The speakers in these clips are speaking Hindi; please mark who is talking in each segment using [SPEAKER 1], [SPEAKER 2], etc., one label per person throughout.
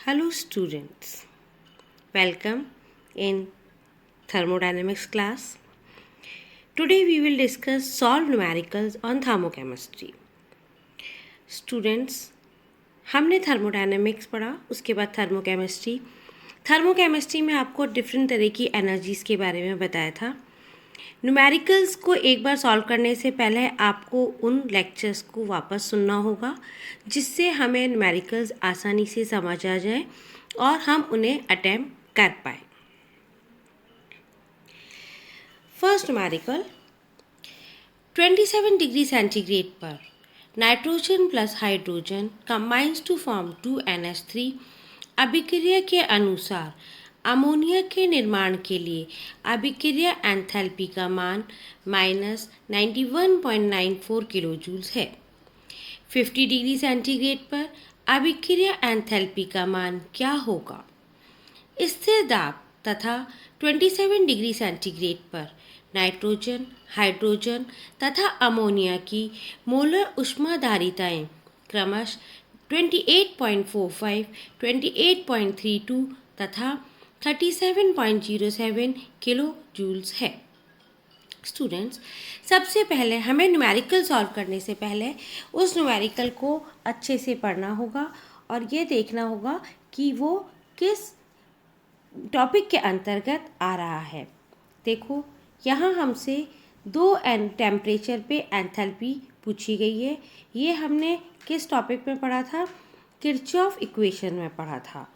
[SPEAKER 1] Hello students, welcome in thermodynamics class. Today we will discuss solved numericals on thermochemistry. Students, हमने थर्मोडायनेमिक्स पढ़ा, उसके बाद थर्मोकेमिस्ट्री। थर्मोकेमिस्ट्री में आपको डिफरेंट तरह की एनर्जीज़ के बारे में बताया था। न्यूमेरिकल्स को एक बार सॉल्व करने से पहले आपको उन लेक्चर्स को वापस सुनना होगा, जिससे हमें न्यूमेरिकल्स आसानी से समझ आ जाए और हम उन्हें अटेम्प्ट कर पाए। फर्स्ट न्यूमेरिकल 27 डिग्री सेंटीग्रेड पर nitrogen plus hydrogen combines to form 2NH3। अभिक्रिया के अनुसार अमोनिया के निर्माण के लिए अभिक्रिया एंथैल्पी का मान -91.94 किलो जूल्स है। 50 डिग्री सेंटीग्रेड पर अभिक्रिया एंथैल्पी का मान क्या होगा? स्थिर दाब तथा 27 डिग्री सेंटीग्रेड पर नाइट्रोजन, हाइड्रोजन तथा अमोनिया की मोलर ऊष्माधारिताएं क्रमश 28.45, 28.32 तथा 37.07 किलो जूल्स है। स्टूडेंट्स, सबसे पहले हमें न्यूमेरिकल सॉल्व करने से पहले उस न्यूमेरिकल को अच्छे से पढ़ना होगा और ये देखना होगा कि वो किस टॉपिक के अंतर्गत आ रहा है। देखो, यहाँ हमसे 2 टेम्परेचर पे एंथैल्पी पूछी गई है। ये हमने किस टॉपिक में पढ़ा था? किरचॉफ इक्वेशन में पढ़ा था।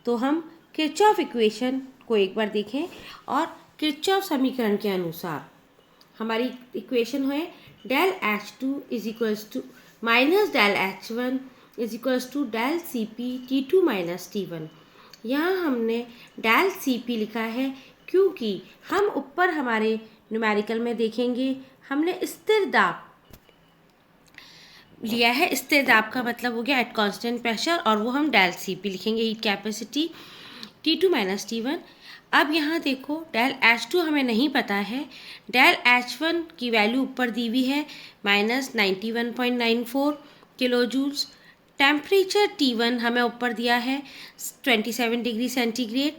[SPEAKER 1] तो हम किरचॉफ इक्वेशन को एक बार देखें और किरचॉफ समीकरण के अनुसार हमारी इक्वेशन है del H2 is equals to minus del H1 is equals to del Cp T2 minus T1। यहाँ हमने डेल Cp लिखा है क्योंकि हम ऊपर हमारे न्यूमेरिकल में देखेंगे हमने स्थिर दाब लिया है। स्थिर दाब का मतलब हो गया एट कांस्टेंट प्रेशर और वो हम डेल Cp लिखेंगे, heat capacity T2 minus T1। अब यहाँ देखो, डेल H2 हमें नहीं पता है, डेल H1 की वैल्यू ऊपर दी हुई है -91.94 किलो जूल्स। टेम्परेचर T1 हमें ऊपर दिया है 27 डिग्री सेंटीग्रेड।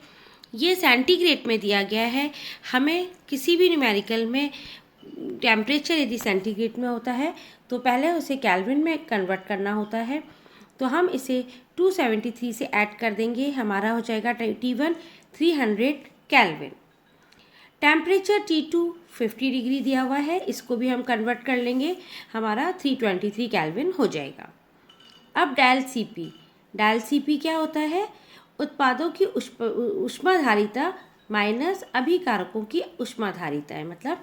[SPEAKER 1] ये सेंटीग्रेड में दिया गया है। हमें किसी भी न्यूमेरिकल में टेम्परेचर यदि सेंटीग्रेड में होता है तो पहले उसे केल्विन में कन्वर्ट करना होता है। तो हम इसे 273 से ऐड कर देंगे, हमारा हो जाएगा T1 300 kelvin. Temperature T2 50 degree दिया हुआ है, इसको भी हम कन्वर्ट कर लेंगे, हमारा 323 केल्विन हो जाएगा। अब डेल Cp क्या होता है? उत्पादों की ऊष्माधारिता माइनस अभिकारकों की ऊष्माधारिता है, मतलब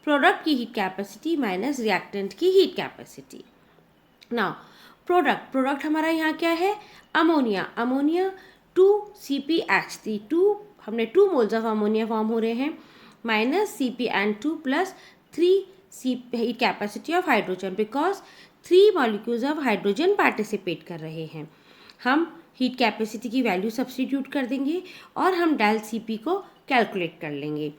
[SPEAKER 1] प्रोडक्ट की हीट कैपेसिटी माइनस रिएक्टेंट की हीट कैपेसिटी। नाउ प्रोडक्ट हमारा यहाँ क्या है? अमोनिया 2CpH3, हमने 2 मोल्स ऑफ अमोनिया फॉर्म हो रहे हैं, minus CpN2 plus 3 heat capacity of hydrogen, because 3 molecules of hydrogen participate कर रहे हैं। हम हीट कैपेसिटी की वैल्यू सब्स्टिट्यूट कर देंगे और हम डेल Cp को कैलकुलेट कर लेंगे।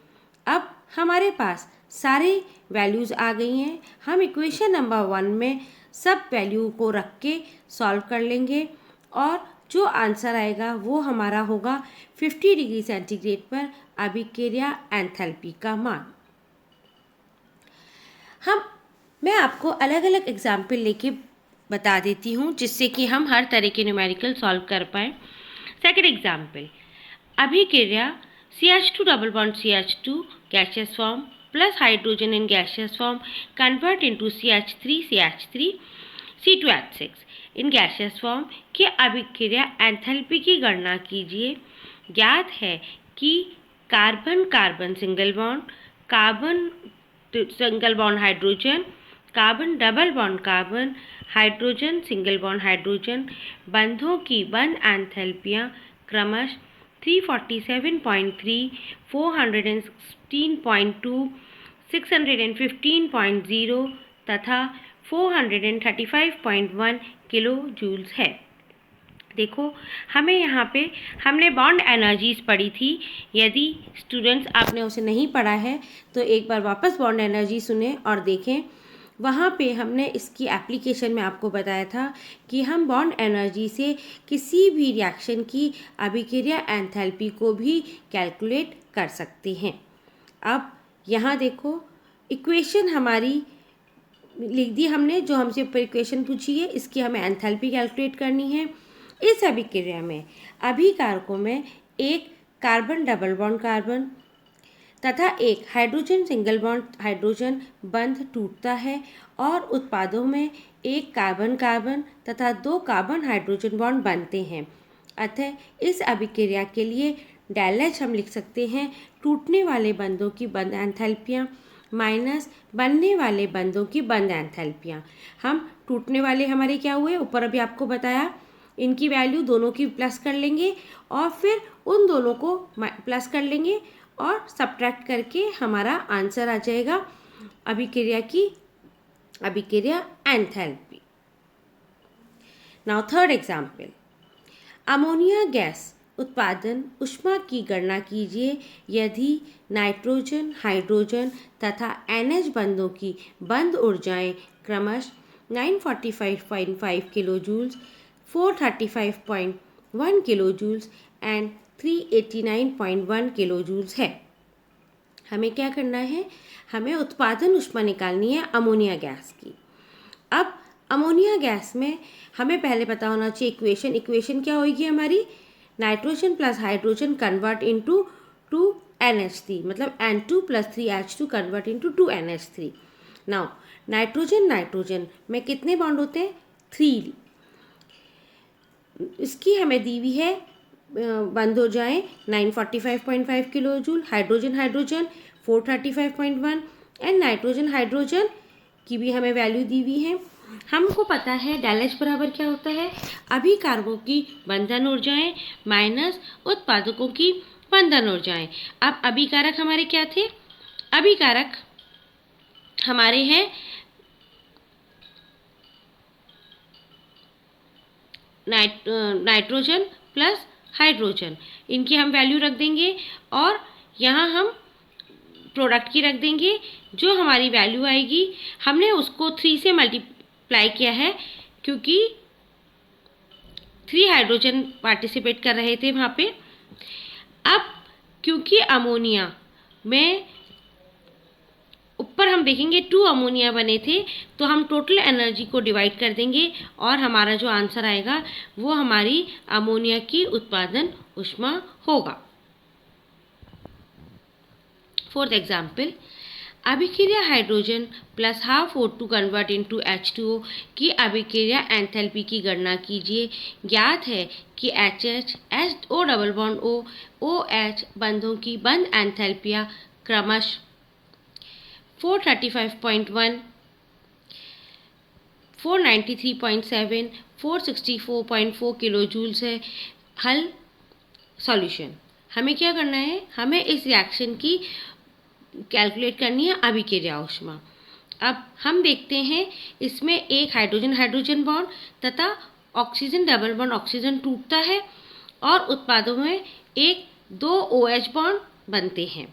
[SPEAKER 1] अब हमारे पास सारे वैल्यूज़ आ गई हैं। हम इक्वेशन नंबर 1 में सब वैल्यू को रख के सॉल्व कर लेंगे और जो आंसर आएगा वो हमारा होगा 50 डिग्री सेंटीग्रेड पर अभिक्रिया एंथैल्पी का मान। मैं आपको अलग अलग एग्जाम्पल लेके बता देती हूँ जिससे कि हम हर तरह के न्यूमेरिकल सॉल्व कर पाएँ। सेकंड एग्जाम्पल, अभिक्रिया CH2 double bond CH2 gaseous form plus hydrogen in gaseous form convert into CH3 C2H6 in gaseous form की अभिक्रिया एंथैल्पी की गणना कीजिए। ज्ञात है कि carbon single bond, carbon single bond hydrogen, carbon double bond carbon, hydrogen single bond hydrogen बंधों की बंध एंथैल्पियाँ क्रमश 347.3, 416.2, 615.0 तथा 435.1 किलो जूल्स है। देखो, हमें यहाँ पे हमने बॉन्ड एनर्जीज पढ़ी थी। यदि स्टूडेंट्स आपने उसे नहीं पढ़ा है तो एक बार वापस बॉन्ड एनर्जी सुने और देखें। वहाँ पे हमने इसकी एप्लीकेशन में आपको बताया था कि हम बॉन्ड एनर्जी से किसी भी रिएक्शन की अभिक्रिया एंथैल्पी को भी कैलकुलेट कर सकते हैं। अब यहाँ देखो, इक्वेशन हमारी लिख दी हमने, जो हमसे ऊपर इक्वेशन पूछी है इसकी हमें एंथैल्पी कैलकुलेट करनी है। इस अभिक्रिया में अभिकारकों में एक कार्बन डबल बॉन्ड कार्बन तथा एक हाइड्रोजन सिंगल बॉन्ड हाइड्रोजन बंध टूटता है और उत्पादों में एक कार्बन कार्बन तथा 2 कार्बन हाइड्रोजन बॉन्ड बनते हैं। अतः इस अभिक्रिया के लिए डेल एच हम लिख सकते हैं टूटने वाले बंधों की बंध एंथैल्पियाँ माइनस बनने वाले बंधों की बंध एंथैल्पियाँ। हम टूटने वाले हमारे क्या हुए, ऊपर अभी आपको बताया, इनकी वैल्यू दोनों की प्लस कर लेंगे और फिर उन दोनों को प्लस कर लेंगे और सब्ट्रैक्ट करके हमारा आंसर आ जाएगा अभिक्रिया enthalpy. Now third example, ammonia gas उत्पादन ऊष्मा की गणना कीजिए यदि नाइट्रोजन हाइड्रोजन तथा NH बंधों की बंध ऊर्जाएं क्रमश 945.5 kilo joules, 435.1 kilo joules and 389.1 kilo joules है। हमें क्या करना है, हमें उत्पादन ऊष्मा निकालनी है अमोनिया गैस की। अब अमोनिया गैस में हमें पहले पता होना चाहिए इक्वेशन क्या होगी हमारी, nitrogen plus hydrogen convert into 2NH3, मतलब N2 plus 3H2 convert into 2NH3। Now nitrogen में कितने बॉन्ड होते हैं, 3। इसकी हमें दी हुई है बंद हो जाए 945.5 kilo joule, hydrogen 435.1 and nitrogen की भी हमें वैल्यू दी हुई है। हमको पता है डेल एच बराबर क्या होता है, अभिकारकों की बंधन ऊर्जाएं माइनस उत्पादकों की बंधन ऊर्जाएं। अब अभिकारक हमारे क्या थे, अभिकारक हमारे हैं नाइट्रोजन प्लस हाइड्रोजन, इनकी हम वैल्यू रख देंगे और यहाँ हम प्रोडक्ट की रख देंगे। जो हमारी वैल्यू आएगी, हमने उसको 3 से मल्टीप्लाई किया है क्योंकि 3 हाइड्रोजन पार्टिसिपेट कर रहे थे वहाँ पे। अब क्योंकि अमोनिया में ऊपर हम देखेंगे 2 अमोनिया बने थे, तो हम टोटल एनर्जी को डिवाइड कर देंगे और हमारा जो आंसर आएगा वो हमारी अमोनिया की उत्पादन ऊष्मा होगा। फोर्थ एग्जाम्पल, अभिक्रिया hydrogen plus half O2 convert into H2O की अभिक्रिया एंथैल्पी की गणना कीजिए। ज्ञात है कि HH O double bond O OH बंधों की बंध एंथैल्पिया क्रमश 435.1, 493.7, 464.4 किलो जूल्स है। हल सॉल्यूशन, हमें क्या करना है, हमें इस रिएक्शन की कैलकुलेट करनी है अभिक्रिया ऊष्मा। अब हम देखते हैं इसमें एक हाइड्रोजन बॉन्ड तथा ऑक्सीजन डबल बॉन्ड ऑक्सीजन टूटता है और उत्पादों में 2 OH बॉन्ड बनते हैं।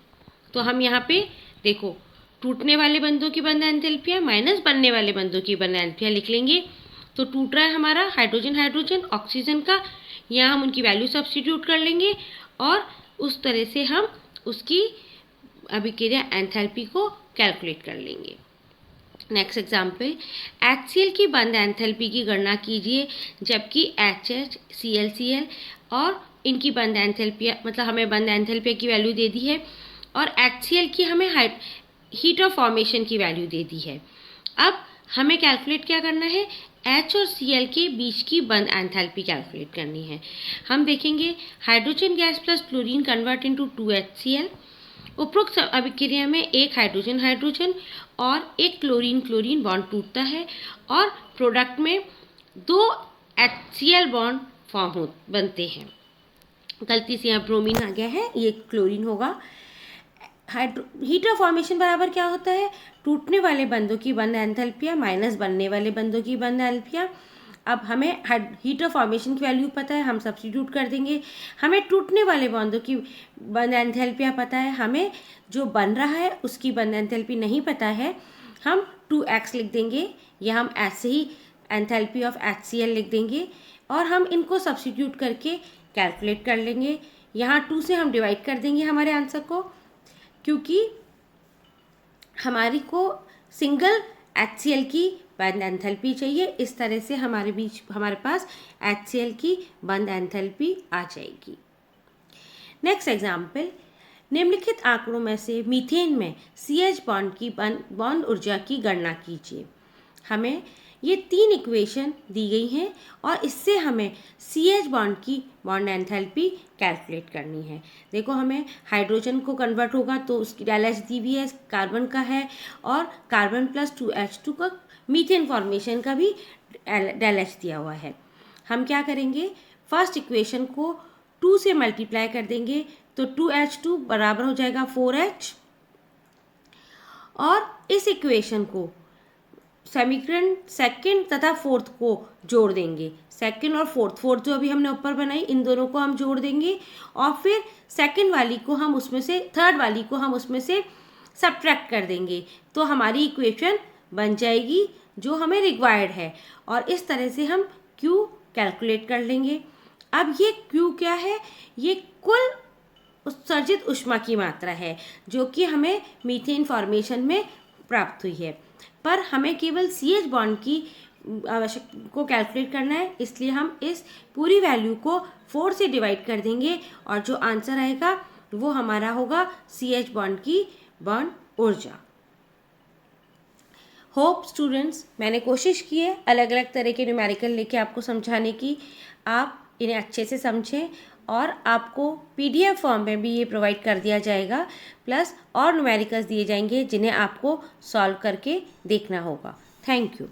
[SPEAKER 1] तो हम यहाँ पे देखो, टूटने वाले बंधों की बंध एंथैल्पियाँ माइनस बनने वाले बंधों की बंध एंथैल्पियाँ लिख लेंगे। तो टूट रहा है हमारा हाइड्रोजन ऑक्सीजन का, यहाँ हम उनकी वैल्यू सब्स्टिट्यूट कर लेंगे और उस तरह से हम उसकी अभिक्रिया एंथैल्पी को कैलकुलेट कर लेंगे। नेक्स्ट एग्जाम्पल, HCl की बंध एंथैल्पी की गणना कीजिए जबकि HH ClCl और इनकी बंध एंथैल्पिया, मतलब हमें बंध एंथैल्पिया की वैल्यू दे दी है और HCl की हमें हीट ऑफ फॉर्मेशन की वैल्यू दे दी है। अब हमें कैलकुलेट क्या करना है, H और Cl के बीच की बंध एंथैल्पी कैलकुलेट करनी है। हम देखेंगे hydrogen gas plus chlorine convert into 2HCl। उपरोक्त अभिक्रिया में एक हाइड्रोजन और एक क्लोरीन बॉन्ड टूटता है और प्रोडक्ट में 2 HCl बॉन्ड बनते हैं। गलती से यहाँ ब्रोमीन आ गया है, ये क्लोरीन होगा। हीट ऑफ फॉर्मेशन बराबर क्या होता है, टूटने वाले बंधों की बंध एंथैल्पिया माइनस बनने वाले बंधों की बंध एंथैल्पिया। अब हमें हीट ऑफ फॉर्मेशन की वैल्यू पता है, हम सब्स्टिट्यूट कर देंगे। हमें टूटने वाले बंधों की बंध एंथैल्पिया पता है, हमें जो बन रहा है उसकी बंध एंथैल्पी नहीं पता है। हम 2x लिख देंगे, या हम ऐसे ही एंथैल्पी ऑफ HCl लिख देंगे और हम इनको सब्स्टिट्यूट करके कैलकुलेट कर लेंगे। यहाँ 2 से हम डिवाइड कर देंगे हमारे आंसर को, क्योंकि हमारी को सिंगल HCl की बंद एंथैल्पी चाहिए। इस तरह से हमारे पास HCl की बंद एंथैल्पी आ जाएगी। नेक्स्ट एग्जाम्पल, निम्नलिखित आंकड़ों में से मीथेन में CH बॉन्ड की बॉन्ड ऊर्जा की गणना कीजिए। हमें ये 3 इक्वेशन दी गई हैं और इससे हमें CH बॉन्ड की बॉन्ड एंथैल्पी कैलकुलेट करनी है। देखो, हमें हाइड्रोजन को कन्वर्ट होगा तो उसकी डेल दी हुई है, कार्बन का है, और कार्बन प्लस 2H2 का मीथेन फॉर्मेशन का भी डेल दिया हुआ है। हम क्या करेंगे, फर्स्ट इक्वेशन को 2 से मल्टीप्लाई कर देंगे तो 2H2 बराबर हो जाएगा 4H, और इस इक्वेशन को समीकरण सेकंड तथा फोर्थ को जोड़ देंगे। सेकंड और फोर्थ जो अभी हमने ऊपर बनाई, इन दोनों को हम जोड़ देंगे और फिर सेकंड वाली को हम उसमें से, थर्ड वाली को हम उसमें से सब्ट्रैक्ट कर देंगे, तो हमारी इक्वेशन बन जाएगी जो हमें रिक्वायर्ड है। और इस तरह से हम Q कैलकुलेट कर लेंगे। अब ये Q क्या है, ये कुल उत्सर्जित ऊष्मा की मात्रा है जो कि हमें मीथेन फॉर्मेशन में प्राप्त हुई है, पर हमें केवल CH बॉन्ड की को कैलकुलेट करना है, इसलिए हम इस पूरी वैल्यू को 4 से डिवाइड कर देंगे और जो आंसर आएगा वो हमारा होगा CH बॉन्ड की बॉन्ड ऊर्जा। होप स्टूडेंट्स, मैंने कोशिश की है अलग अलग तरह के न्यूमेरिकल लेके आपको समझाने की, आप इन्हें अच्छे से समझें, और आपको PDF फॉर्म में भी ये प्रोवाइड कर दिया जाएगा, प्लस और न्यूमेरिकल्स दिए जाएंगे जिन्हें आपको सॉल्व करके देखना होगा। Thank you.